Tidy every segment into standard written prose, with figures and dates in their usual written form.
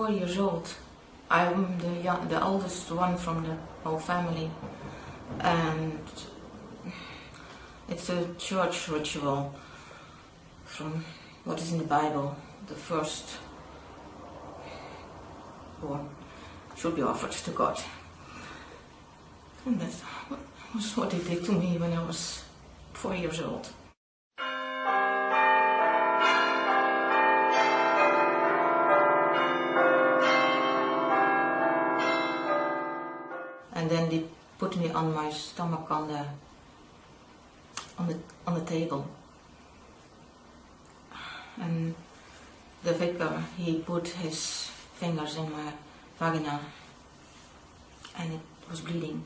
4 years old. I'm the oldest one from the whole family, and it's a church ritual from what is in the Bible. The first born should be offered to God. And that was what they did to me when I was 4 years old. And then they put me on my stomach on the table. And the vicar, he put his fingers in my vagina, and it was bleeding.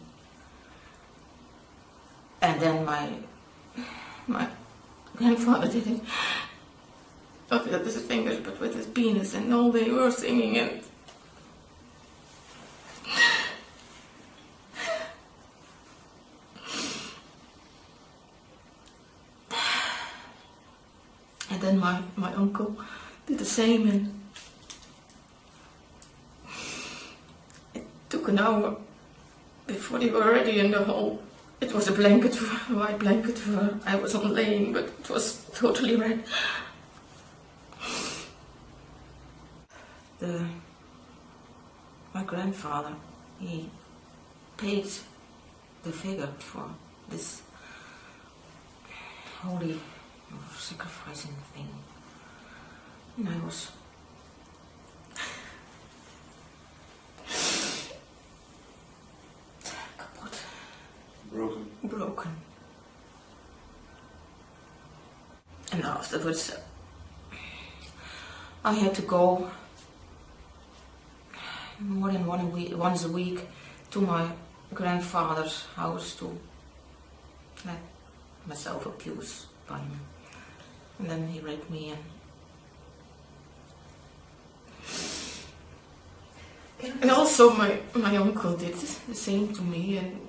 And then my grandfather did it, not with his fingers, but with his penis, and all they were singing, and then my uncle did the same, and it took an hour before they were ready in the hall. It was a blanket, a white blanket where I was on laying, but it was totally red. My grandfather, he paid the figure for this holy sacrificing thing. And I was broken. And afterwards I had to go more than once a week to my grandfather's house to let myself abuse by him. And then he raped me, and also my uncle did the same to me, and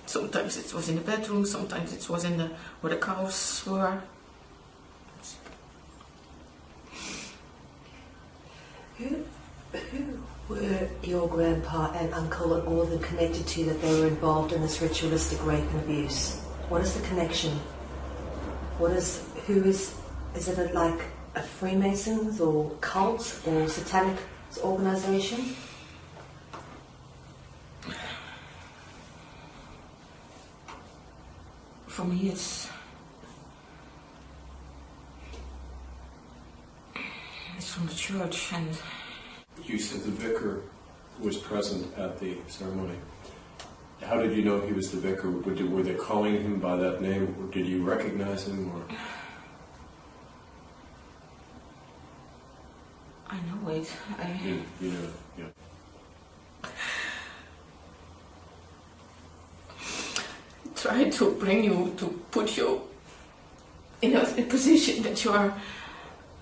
sometimes it was in the bedroom, sometimes it was in where the cows were. Who were your grandpa and uncle and all of them connected to that they were involved in this ritualistic rape and abuse? What is the connection? Is it like a Freemasons or cult or satanic organization? For me it's from the church. And you said the vicar was present at the ceremony. How did you know he was the vicar? Were they calling him by that name, or did you recognize him? Or? I know it. You know it, yeah. Try to bring you, to put you in a position that you are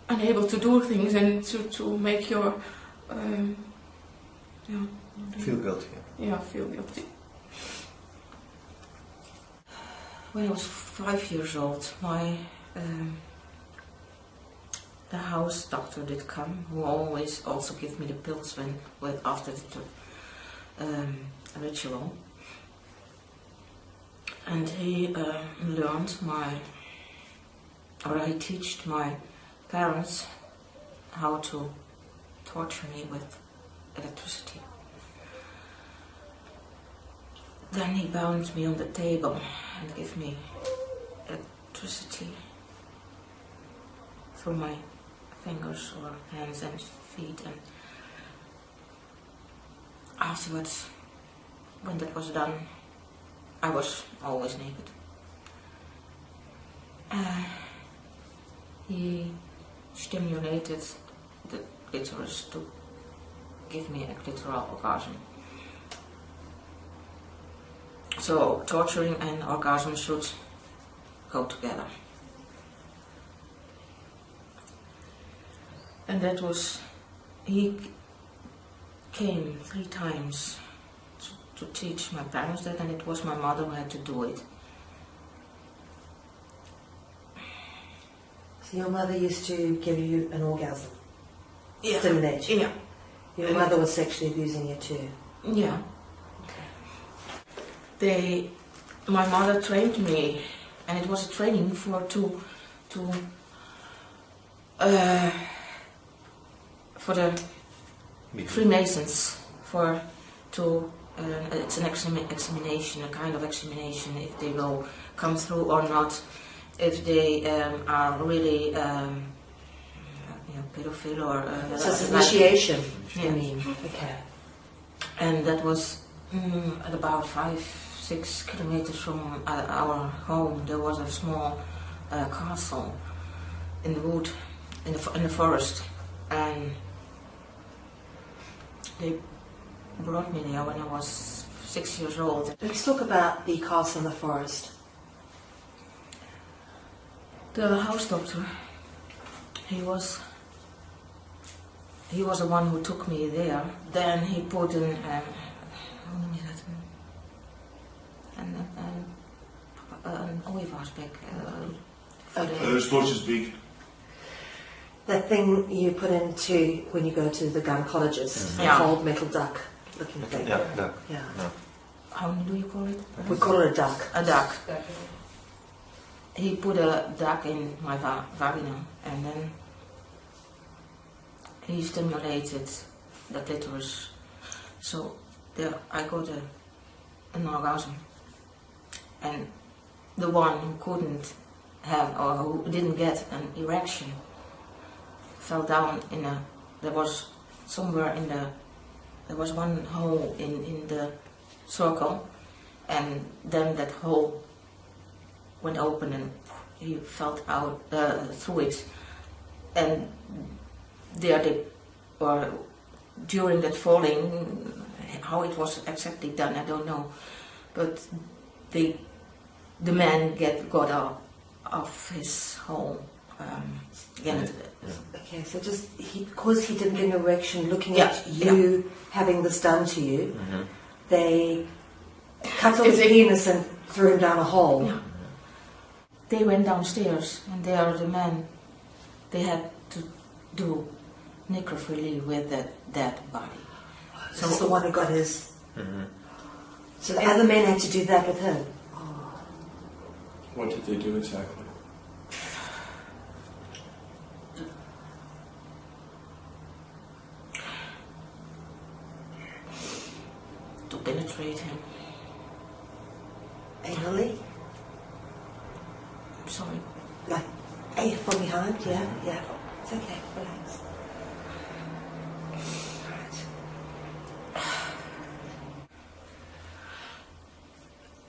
unable to do things, and to make your feel guilty. Yeah, feel guilty. When I was 5 years old, the house doctor did come, who always also gave me the pills after the ritual. And he he taught my parents how to torture me with electricity. Then he bound me on the table and gave me electricity through my fingers or hands and feet. And afterwards, when that was done, I was always naked. He stimulated the clitoris to give me a clitoral orgasm. So torturing and orgasm should go together. And that was, he came 3 times to teach my parents that, and it was my mother who had to do it. So your mother used to give you an orgasm? stimulate you? Yeah. Your mother was sexually abusing you too? Yeah. My mother trained me, and it was a training for the Freemasons it's an examination, a kind of examination, if they will come through or not, if they are really pedophile or. So it's initiation. Yeah. I mean, okay. And that was at about 5-6 kilometers from our home. There was a small castle in the wood, in the forest, and they brought me there when I was 6 years old. Let's talk about the castle in the forest. The house doctor, he was the one who took me there. Then he put an ooievaarsbek. Sportjesbeek. That thing you put into when you go to the gynecologist, Yeah. a cold metal duck looking thing. Ja, duck. Yeah. How do you call it? We call it a duck. A duck. He put a duck in my vagina, and then he stimulated the clitoris. So there I got an orgasm. And the one who couldn't have, or who didn't get an erection, fell down there was one hole in the circle, and then that hole went open and he fell out through it, and during that falling, how it was exactly done, I don't know, but the man got out of his hole. Okay, so because he didn't get an erection looking Yeah, at you having this done to you, Mm-hmm. they cut off his penis and threw him down a hole. Yeah. They went downstairs, and there the men, they had to do necrophilia with that dead body. So it's the one who got his. Mm-hmm. So the other men had to do that with him. What did they do exactly? To penetrate him. Anally? I'm sorry. Like, from behind? Yeah, yeah. It's okay, relax.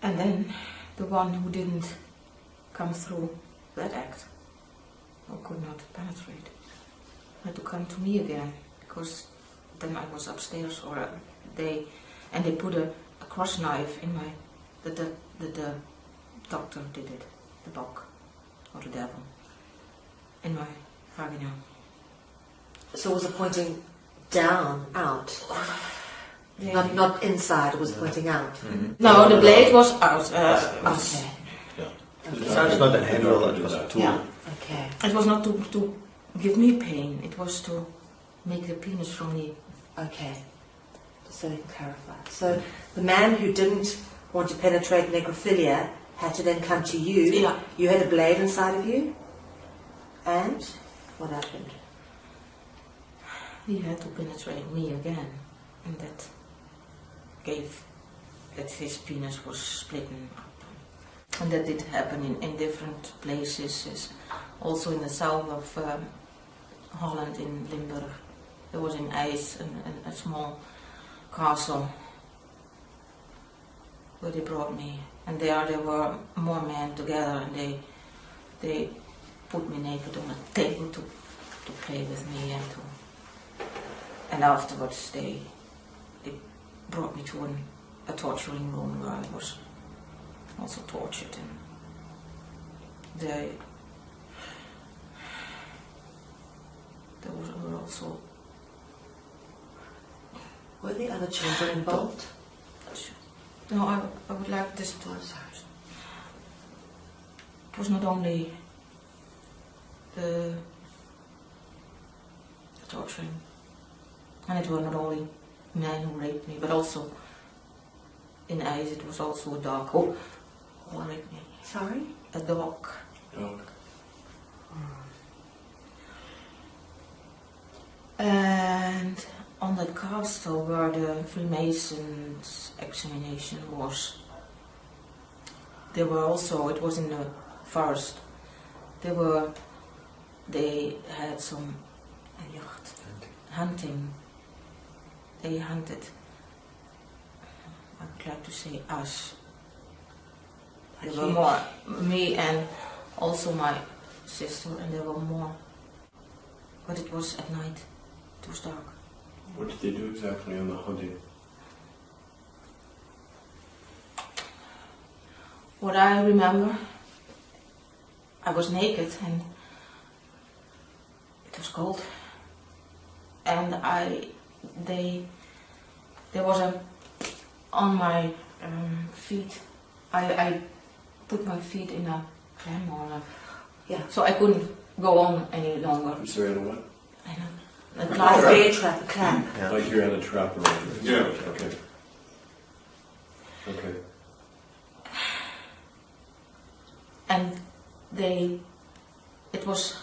And then the one who didn't come through that act, or could not penetrate, had to come to me again, because then I was upstairs, they put a cross knife in the doctor did it, the bok, or the devil, in my vagina. So was it pointing down, out? Yeah. Not inside, it was pointing out. Mm-hmm. No, the blade was out. Okay. It's not a handle, it was a tool. Yeah. Okay. It was not to give me pain, it was to make the penis from me. Okay. Just so we can clarify. So the man who didn't want to penetrate necrophilia had to then come to you. Yeah. You had a blade inside of you. And what happened? He had to penetrate me again, and that gave that his penis was splitting up. And that did happen in different places, also in the south of Holland, in Limburg. There was in Eis a small castle where they brought me, and there were more men together, and they put me naked on a table to play with me, and afterwards they brought me to a torturing room where I was also tortured, and there were also. Were the other children involved? No, I would like this to. It was not only the torturing. And it were not only men who raped me, but also in Paises it was also a dog who raped me. Sorry? A dog. Dog. And on that castle where the Freemasons examination was, there were also, it was in the forest, they had some hunting. They hunted, I would like to say us. There were more, me and also my sister, and there were more. But it was at night, it was dark. What did they do exactly on the hunting? What I remember, I was naked and it was cold. And there was on my feet, I put my feet in a clam or so I couldn't go on any longer. I'm sorry, in a what? I know. Like a bear trap, a clamp. Yeah. Like you had a trap around you. Yeah. Okay. Okay. And it was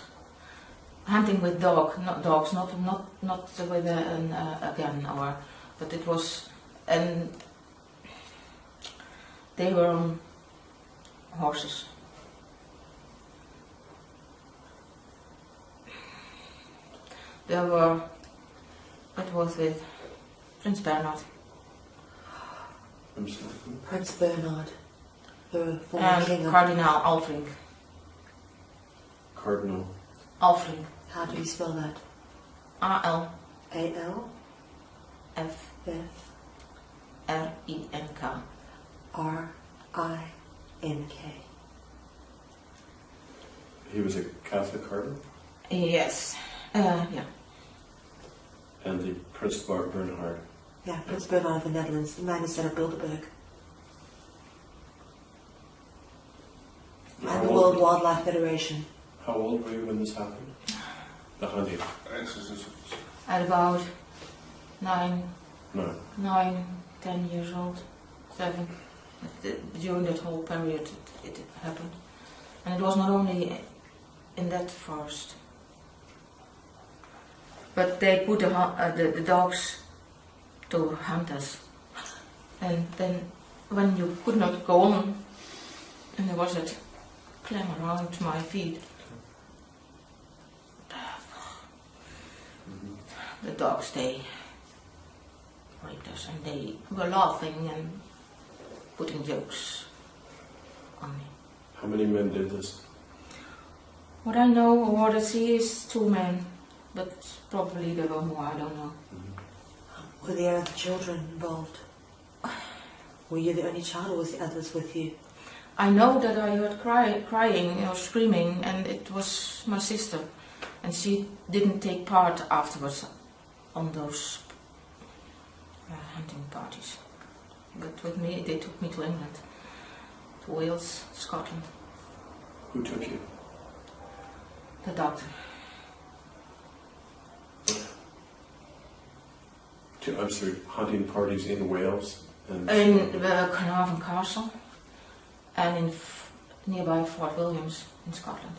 hunting with dogs, not with a gun, but it was, and they were on horses. It was with Prince Bernhard. I'm sorry. Prince Bernhard, the former And king of... Cardinal Alfring. Cardinal. Alfring. How do you spell that? A-L-F-R-I-N-K. A-L-F-R-I-N-K. He was a Catholic cardinal? Yes. Yeah. And the Prince Bernhard. Yeah, Prince Bernhard of the Netherlands, the man who set up Bilderberg. And the World Wildlife Federation. How old were you when this happened? The hunting? At about 9, No. 10 years old, 7. During that whole period it happened. And it was not only in that forest. But they put the dogs to hunt us. And then when you could not go on, and there was that clam around my feet, the dogs, they raped us, and they were laughing and putting jokes on me. How many men did this? What I know or what I see is 2 men, but probably there were more, I don't know. Were there other children involved? Were you the only child, or was the others with you? I know that I heard crying or screaming, and it was my sister, and she didn't take part afterwards on those hunting parties. But with me, they took me to England, to Wales, Scotland. Who took you? The doctor. I'm sorry, hunting parties in Wales? And In Carnarvon Castle, and in nearby Fort Williams in Scotland.